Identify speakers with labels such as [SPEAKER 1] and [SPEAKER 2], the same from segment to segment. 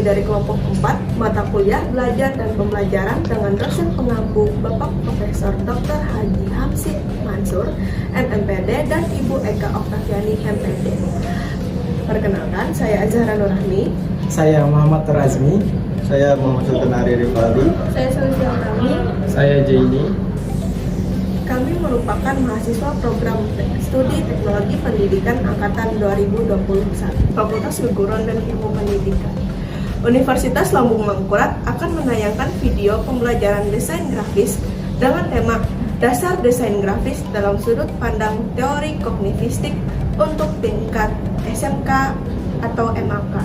[SPEAKER 1] dari kelompok 4 mata kuliah belajar dan pembelajaran dengan dosen pengampu Bapak Profesor Dr. Haji Hamsid Mansur, MPD, dan Ibu Eka Oktaviani, MPD. Perkenalkan, saya Azhara Nurrahmi.
[SPEAKER 2] Saya Muhammad Terazmi.
[SPEAKER 3] Saya Muhammad Sultan Ari Rifaldi.
[SPEAKER 1] Saya Sultan Rami.
[SPEAKER 2] Saya Jaini.
[SPEAKER 1] Kami merupakan mahasiswa program studi teknologi pendidikan angkatan 2021, Fakultas Keguruan dan Ilmu Pendidikan. Universitas Lambung Mangkurat akan menayangkan video pembelajaran desain grafis dengan tema Dasar Desain Grafis dalam Sudut Pandang Teori Kognitistik untuk tingkat SMK atau MAK.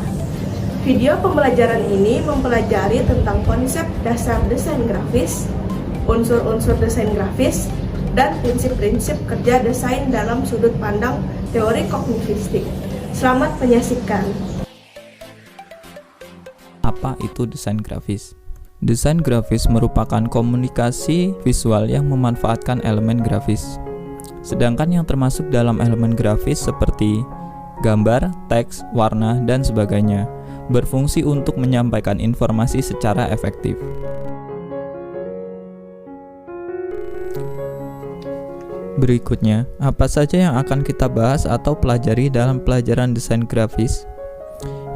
[SPEAKER 1] Video pembelajaran ini mempelajari tentang konsep dasar desain grafis, unsur-unsur desain grafis, dan prinsip-prinsip kerja desain dalam sudut pandang teori kognitistik. Selamat menyaksikan.
[SPEAKER 4] Apa itu desain grafis? Desain grafis merupakan komunikasi visual yang memanfaatkan elemen grafis. Sedangkan yang termasuk dalam elemen grafis seperti gambar, teks, warna, dan sebagainya berfungsi untuk menyampaikan informasi secara efektif. Berikutnya, apa saja yang akan kita bahas atau pelajari dalam pelajaran desain grafis?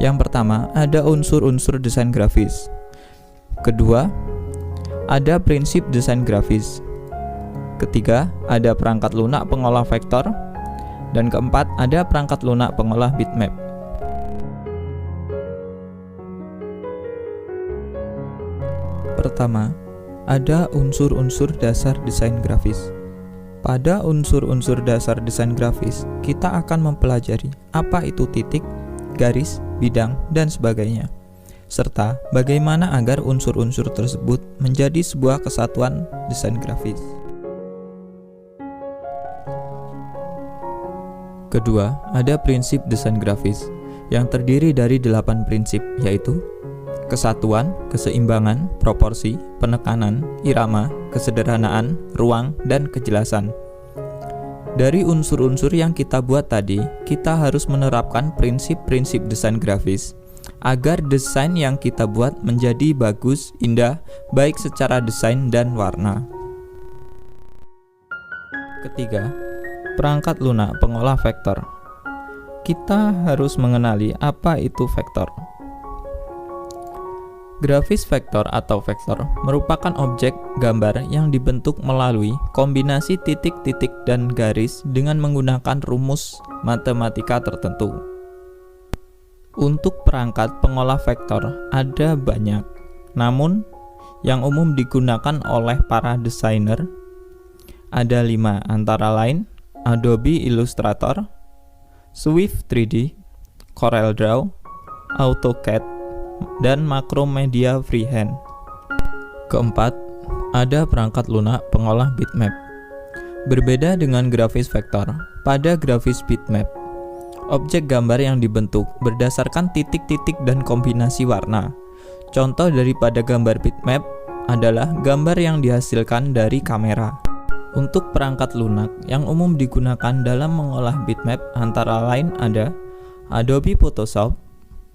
[SPEAKER 4] Yang pertama, ada unsur-unsur desain grafis. Kedua, ada prinsip desain grafis. Ketiga, ada perangkat lunak pengolah vektor. Dan keempat, ada perangkat lunak pengolah bitmap. Pertama, ada unsur-unsur dasar desain grafis. Pada unsur-unsur dasar desain grafis, kita akan mempelajari apa itu titik, garis, bidang, dan sebagainya, serta bagaimana agar unsur-unsur tersebut menjadi sebuah kesatuan desain grafis. Kedua, ada prinsip desain grafis yang terdiri dari 8 prinsip, yaitu kesatuan, keseimbangan, proporsi, penekanan, irama, kesederhanaan, ruang, dan kejelasan. Dari unsur-unsur yang kita buat tadi, kita harus menerapkan prinsip-prinsip desain grafis agar desain yang kita buat menjadi bagus, indah, baik secara desain dan warna. Ketiga, perangkat lunak pengolah vektor. Kita harus mengenali apa itu vektor. Grafis vektor atau vektor merupakan objek gambar yang dibentuk melalui kombinasi titik-titik dan garis dengan menggunakan rumus matematika tertentu. Untuk perangkat pengolah vektor ada banyak, namun yang umum digunakan oleh para desainer ada 5, antara lain Adobe Illustrator, Swift 3D, CorelDRAW, AutoCAD, dan Macromedia Freehand. Keempat, ada perangkat lunak pengolah bitmap. Berbeda dengan grafis vektor, pada grafis bitmap, objek gambar yang dibentuk berdasarkan titik-titik dan kombinasi warna. Contoh daripada gambar bitmap adalah gambar yang dihasilkan dari kamera. Untuk perangkat lunak yang umum digunakan dalam mengolah bitmap antara lain ada Adobe Photoshop,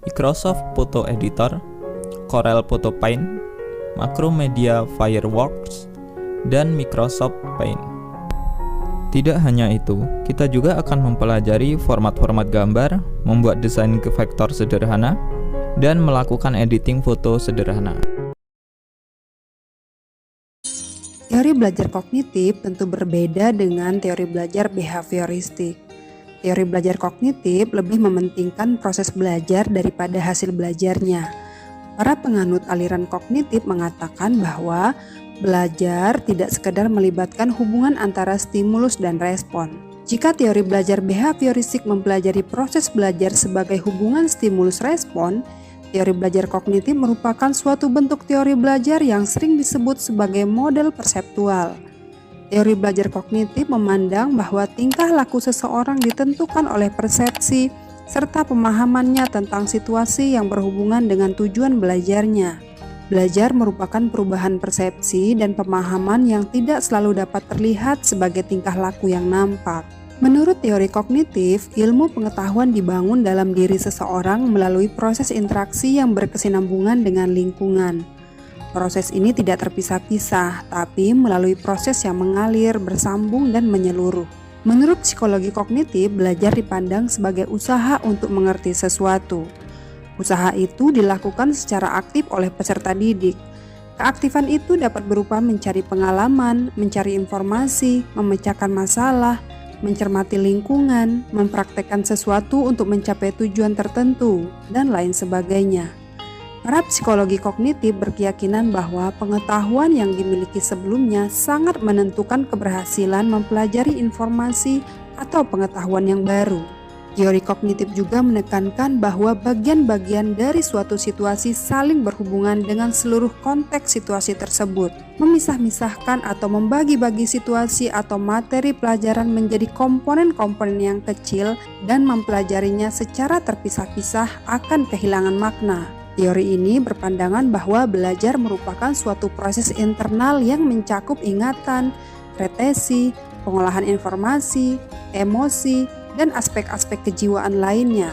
[SPEAKER 4] Microsoft Photo Editor, Corel Photo Paint, Macromedia Fireworks, dan Microsoft Paint. Tidak hanya itu, kita juga akan mempelajari format-format gambar, membuat desain ke vektor sederhana, dan melakukan editing foto sederhana.
[SPEAKER 5] Teori belajar kognitif tentu berbeda dengan teori belajar behavioristik. Teori belajar kognitif lebih mementingkan proses belajar daripada hasil belajarnya. Para penganut aliran kognitif mengatakan bahwa belajar tidak sekedar melibatkan hubungan antara stimulus dan respon. Jika teori belajar behavioristik mempelajari proses belajar sebagai hubungan stimulus-respon, teori belajar kognitif merupakan suatu bentuk teori belajar yang sering disebut sebagai model perseptual. Teori belajar kognitif memandang bahwa tingkah laku seseorang ditentukan oleh persepsi serta pemahamannya tentang situasi yang berhubungan dengan tujuan belajarnya. Belajar merupakan perubahan persepsi dan pemahaman yang tidak selalu dapat terlihat sebagai tingkah laku yang nampak. Menurut teori kognitif, ilmu pengetahuan dibangun dalam diri seseorang melalui proses interaksi yang berkesinambungan dengan lingkungan. Proses ini tidak terpisah-pisah, tapi melalui proses yang mengalir, bersambung, dan menyeluruh. Menurut psikologi kognitif, belajar dipandang sebagai usaha untuk mengerti sesuatu. Usaha itu dilakukan secara aktif oleh peserta didik. Keaktifan itu dapat berupa mencari pengalaman, mencari informasi, memecahkan masalah, mencermati lingkungan, mempraktekkan sesuatu untuk mencapai tujuan tertentu, dan lain sebagainya. Para psikologi kognitif berkeyakinan bahwa pengetahuan yang dimiliki sebelumnya sangat menentukan keberhasilan mempelajari informasi atau pengetahuan yang baru. Teori kognitif juga menekankan bahwa bagian-bagian dari suatu situasi saling berhubungan dengan seluruh konteks situasi tersebut. Memisah-misahkan atau membagi-bagi situasi atau materi pelajaran menjadi komponen-komponen yang kecil dan mempelajarinya secara terpisah-pisah akan kehilangan makna. Teori ini berpandangan bahwa belajar merupakan suatu proses internal yang mencakup ingatan, retesi, pengolahan informasi, emosi, dan aspek-aspek kejiwaan lainnya.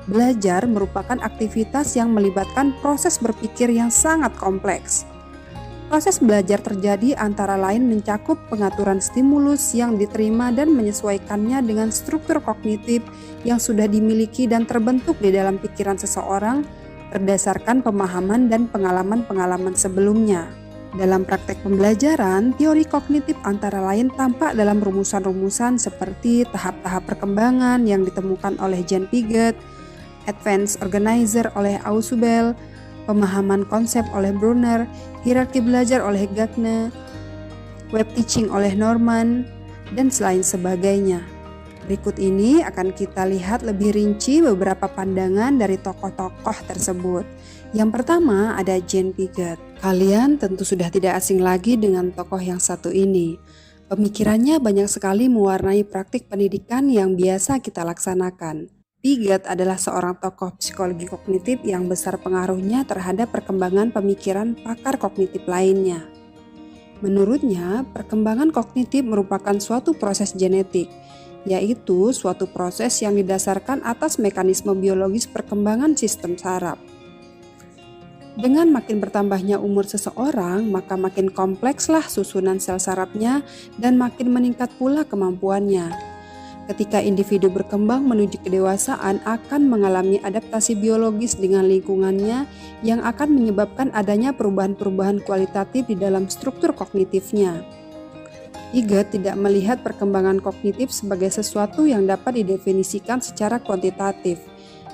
[SPEAKER 5] Belajar merupakan aktivitas yang melibatkan proses berpikir yang sangat kompleks. Proses belajar terjadi antara lain mencakup pengaturan stimulus yang diterima dan menyesuaikannya dengan struktur kognitif yang sudah dimiliki dan terbentuk di dalam pikiran seseorang berdasarkan pemahaman dan pengalaman-pengalaman sebelumnya. Dalam praktek pembelajaran, teori kognitif antara lain tampak dalam rumusan-rumusan seperti tahap-tahap perkembangan yang ditemukan oleh Jean Piaget, Advanced Organizer oleh Ausubel, pemahaman konsep oleh Brunner, hierarki belajar oleh Gagne, web teaching oleh Norman, dan lain sebagainya. Berikut ini akan kita lihat lebih rinci beberapa pandangan dari tokoh-tokoh tersebut. Yang pertama ada Jean Piaget. Kalian tentu sudah tidak asing lagi dengan tokoh yang satu ini. Pemikirannya banyak sekali mewarnai praktik pendidikan yang biasa kita laksanakan. Piaget adalah seorang tokoh psikologi kognitif yang besar pengaruhnya terhadap perkembangan pemikiran pakar kognitif lainnya. Menurutnya, perkembangan kognitif merupakan suatu proses genetik, yaitu suatu proses yang didasarkan atas mekanisme biologis perkembangan sistem saraf. Dengan makin bertambahnya umur seseorang, maka makin komplekslah susunan sel sarafnya dan makin meningkat pula kemampuannya. Ketika individu berkembang menuju kedewasaan akan mengalami adaptasi biologis dengan lingkungannya yang akan menyebabkan adanya perubahan-perubahan kualitatif di dalam struktur kognitifnya. Piaget tidak melihat perkembangan kognitif sebagai sesuatu yang dapat didefinisikan secara kuantitatif.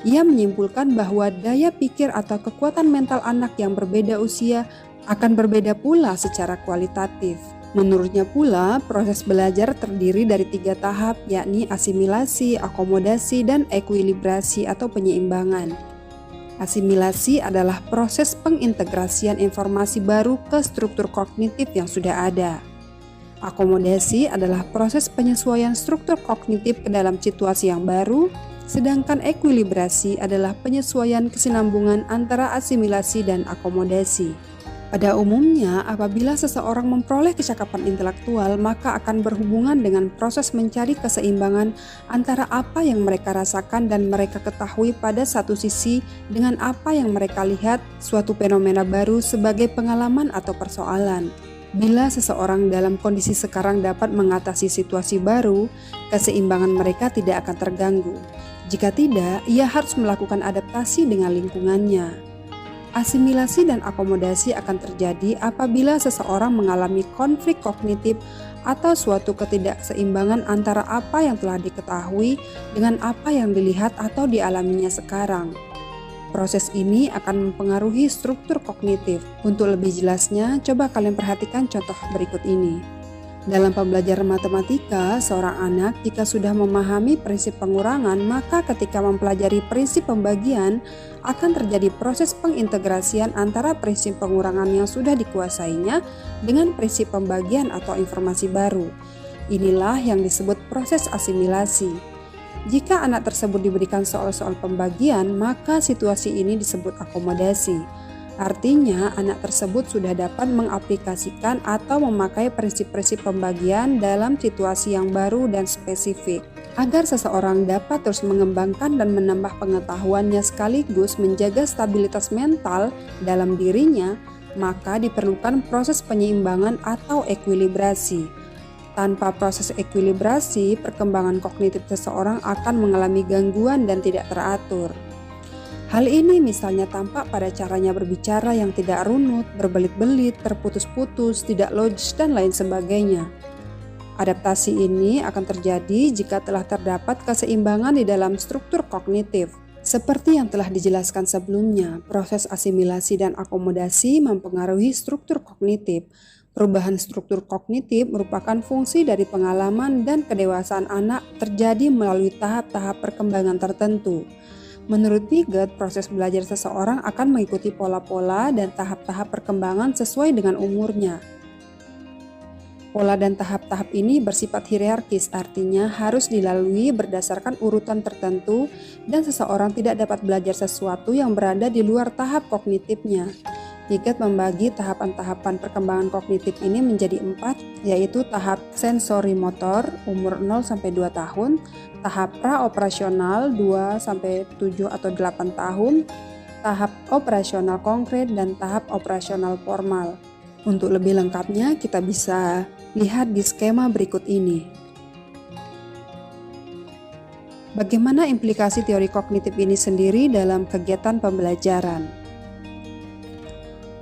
[SPEAKER 5] Ia menyimpulkan bahwa daya pikir atau kekuatan mental anak yang berbeda usia akan berbeda pula secara kualitatif. Menurutnya pula, proses belajar terdiri dari 3 tahap, yakni asimilasi, akomodasi, dan ekuilibrasi atau penyeimbangan. Asimilasi adalah proses pengintegrasian informasi baru ke struktur kognitif yang sudah ada. Akomodasi adalah proses penyesuaian struktur kognitif ke dalam situasi yang baru, sedangkan ekuilibrasi adalah penyesuaian kesinambungan antara asimilasi dan akomodasi. Pada umumnya, apabila seseorang memperoleh kecakapan intelektual, maka akan berhubungan dengan proses mencari keseimbangan antara apa yang mereka rasakan dan mereka ketahui pada satu sisi dengan apa yang mereka lihat suatu fenomena baru sebagai pengalaman atau persoalan. Bila seseorang dalam kondisi sekarang dapat mengatasi situasi baru, keseimbangan mereka tidak akan terganggu. Jika tidak, ia harus melakukan adaptasi dengan lingkungannya. Asimilasi dan akomodasi akan terjadi apabila seseorang mengalami konflik kognitif atau suatu ketidakseimbangan antara apa yang telah diketahui dengan apa yang dilihat atau dialaminya sekarang. Proses ini akan mempengaruhi struktur kognitif. Untuk lebih jelasnya, coba kalian perhatikan contoh berikut ini. Dalam pembelajaran matematika, seorang anak jika sudah memahami prinsip pengurangan, maka ketika mempelajari prinsip pembagian, akan terjadi proses pengintegrasian antara prinsip pengurangan yang sudah dikuasainya dengan prinsip pembagian atau informasi baru. Inilah yang disebut proses asimilasi. Jika anak tersebut diberikan soal-soal pembagian, maka situasi ini disebut akomodasi. Artinya, anak tersebut sudah dapat mengaplikasikan atau memakai prinsip-prinsip pembagian dalam situasi yang baru dan spesifik. Agar seseorang dapat terus mengembangkan dan menambah pengetahuannya sekaligus menjaga stabilitas mental dalam dirinya, maka diperlukan proses penyeimbangan atau ekuilibrasi. Tanpa proses ekuilibrasi, perkembangan kognitif seseorang akan mengalami gangguan dan tidak teratur. Hal ini misalnya tampak pada caranya berbicara yang tidak runut, berbelit-belit, terputus-putus, tidak logis, dan lain sebagainya. Adaptasi ini akan terjadi jika telah terdapat keseimbangan di dalam struktur kognitif. Seperti yang telah dijelaskan sebelumnya, proses asimilasi dan akomodasi mempengaruhi struktur kognitif. Perubahan struktur kognitif merupakan fungsi dari pengalaman dan kedewasaan anak terjadi melalui tahap-tahap perkembangan tertentu. Menurut Piaget, proses belajar seseorang akan mengikuti pola-pola dan tahap-tahap perkembangan sesuai dengan umurnya. Pola dan tahap-tahap ini bersifat hierarkis, artinya harus dilalui berdasarkan urutan tertentu dan seseorang tidak dapat belajar sesuatu yang berada di luar tahap kognitifnya. Piaget membagi tahapan-tahapan perkembangan kognitif ini menjadi 4, yaitu tahap sensori motor umur 0-2 tahun, tahap praoperasional 2-7 atau 8 tahun, tahap operasional konkret, dan tahap operasional formal. Untuk lebih lengkapnya kita bisa lihat di skema berikut ini. Bagaimana implikasi teori kognitif ini sendiri dalam kegiatan pembelajaran?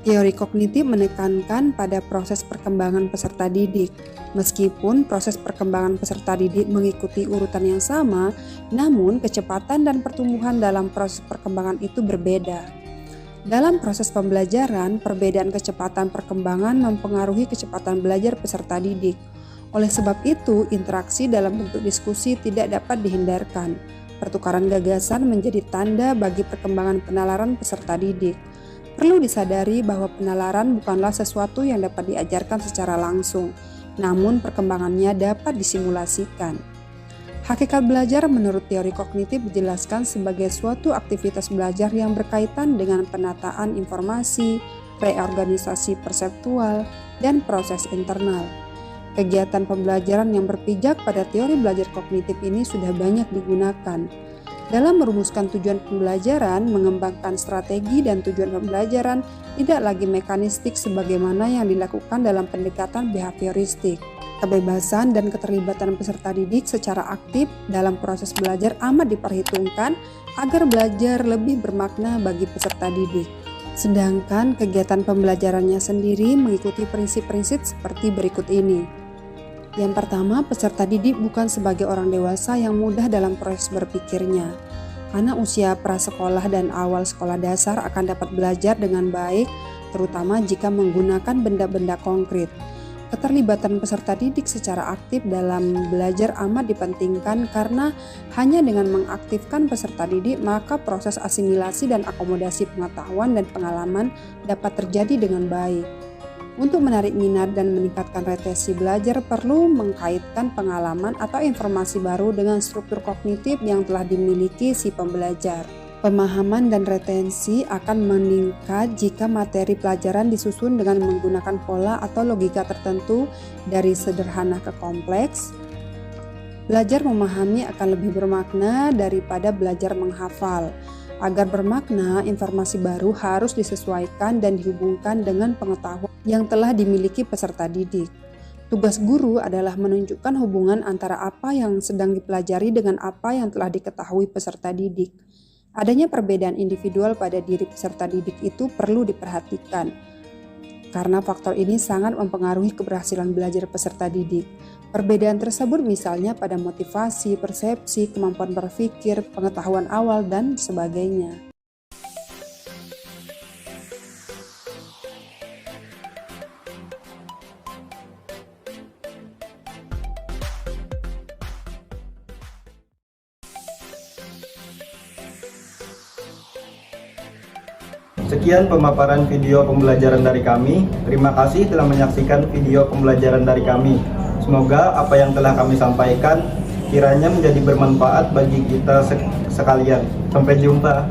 [SPEAKER 5] Teori kognitif menekankan pada proses perkembangan peserta didik. Meskipun proses perkembangan peserta didik mengikuti urutan yang sama, namun kecepatan dan pertumbuhan dalam proses perkembangan itu berbeda. Dalam proses pembelajaran, perbedaan kecepatan perkembangan mempengaruhi kecepatan belajar peserta didik. Oleh sebab itu, interaksi dalam bentuk diskusi tidak dapat dihindarkan. Pertukaran gagasan menjadi tanda bagi perkembangan penalaran peserta didik. Perlu disadari bahwa penalaran bukanlah sesuatu yang dapat diajarkan secara langsung, namun perkembangannya dapat disimulasikan. Hakikat belajar menurut teori kognitif dijelaskan sebagai suatu aktivitas belajar yang berkaitan dengan penataan informasi, reorganisasi perseptual, dan proses internal. Kegiatan pembelajaran yang berpijak pada teori belajar kognitif ini sudah banyak digunakan. Dalam merumuskan tujuan pembelajaran, mengembangkan strategi dan tujuan pembelajaran tidak lagi mekanistik sebagaimana yang dilakukan dalam pendekatan behavioristik. Kebebasan dan keterlibatan peserta didik secara aktif dalam proses belajar amat diperhitungkan agar belajar lebih bermakna bagi peserta didik. Sedangkan kegiatan pembelajarannya sendiri mengikuti prinsip-prinsip seperti berikut ini. Yang pertama, peserta didik bukan sebagai orang dewasa yang mudah dalam proses berpikirnya. Anak usia prasekolah dan awal sekolah dasar akan dapat belajar dengan baik, terutama jika menggunakan benda-benda konkret. Keterlibatan peserta didik secara aktif dalam belajar amat dipentingkan karena hanya dengan mengaktifkan peserta didik maka proses asimilasi dan akomodasi pengetahuan dan pengalaman dapat terjadi dengan baik. Untuk menarik minat dan meningkatkan retensi belajar perlu mengkaitkan pengalaman atau informasi baru dengan struktur kognitif yang telah dimiliki si pembelajar. Pemahaman dan retensi akan meningkat jika materi pelajaran disusun dengan menggunakan pola atau logika tertentu dari sederhana ke kompleks. Belajar memahami akan lebih bermakna daripada belajar menghafal. Agar bermakna, informasi baru harus disesuaikan dan dihubungkan dengan pengetahuan yang telah dimiliki peserta didik. Tugas guru adalah menunjukkan hubungan antara apa yang sedang dipelajari dengan apa yang telah diketahui peserta didik. Adanya perbedaan individual pada diri peserta didik itu perlu diperhatikan, karena faktor ini sangat mempengaruhi keberhasilan belajar peserta didik. Perbedaan tersebut misalnya pada motivasi, persepsi, kemampuan berpikir, pengetahuan awal, dan sebagainya.
[SPEAKER 3] Sekian pemaparan video pembelajaran dari kami. Terima kasih telah menyaksikan video pembelajaran dari kami. Semoga apa yang telah kami sampaikan kiranya menjadi bermanfaat bagi kita sekalian. Sampai jumpa.